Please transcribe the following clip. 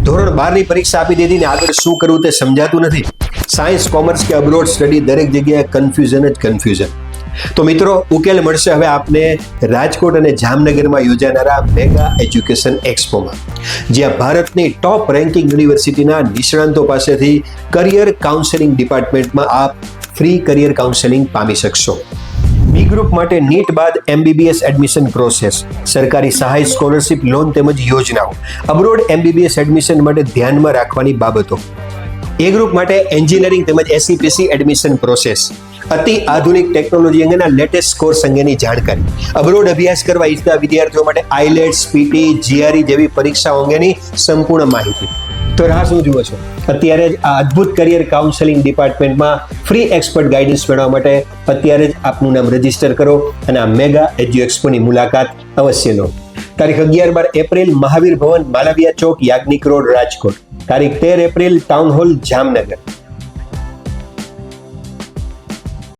ધોરણ 12ની પરીક્ષા આપી દીધી ને આગળ શું કરવું તે સમજાતું નથી. સાયન્સ, કોમર્સ કે અબ્રોડ સ્ટડી દરેક જગ્યાએ કન્ફ્યુઝન. તો મિત્રો ઉકેલ મળશે હવે આપને રાજકોટ અને જામનગરમાં યોજાનારા મેગા એજ્યુકેશન એક્સપોમાં, જ્યાં ભારતની ટોપ રેન્કિંગ યુનિવર્સિટીના નિષ્ણાંતો પાસેથી કરિયર કાઉન્સેલિંગ ડિપાર્ટમેન્ટમાં આપ ફ્રી કરિયર કાઉન્સેલિંગ પામી શકશો. બી ગ્રુપ માટે નીટ બાદ MBBS એડમિશન પ્રોસેસ, સરકારી સહાય, સ્કોલરશિપ, લોન તેમજ યોજનાઓ, અબ્રોડ MBBS એડમિશન માટે ધ્યાનમાં રાખવાની બાબતો. એ ગ્રુપ માટે એન્જિનિયરિંગ તેમજ SEPC એડમિશન પ્રોસેસ, અતિ આધુનિક ટેકનોલોજી અંગેના લેટેસ્ટ કોર્સ અંગેની જાણકારી, અબ્રોડ અભ્યાસ કરવા ઈચ્છતા વિદ્યાર્થીઓ માટે IELTS, PT, GRE જેવી પરીક્ષાઓ અંગેની સંપૂર્ણ માહિતી. તો રાહ શું જુઓ છો? અત્યારે જ આ અદ્ભુત કરિયર કાઉન્સેલિંગ ડિપાર્ટમેન્ટમાં ફ્રી એક્સપર્ટ ગાઈડન્સ મેળવવા માટે અત્યારે જ આપનું નામ રજીસ્ટર કરો અને આ મેગા એજ્યુ એક્સપોની મુલાકાત અવશ્ય લો. તારીખ 11-12 એપ્રિલ મહાવીર ભવન, માલવીયા ચોક, યાજ્ઞિક રોડ, રાજકોટ. તારીખ 13 એપ્રિલ ટાઉન હોલ, જામનગર.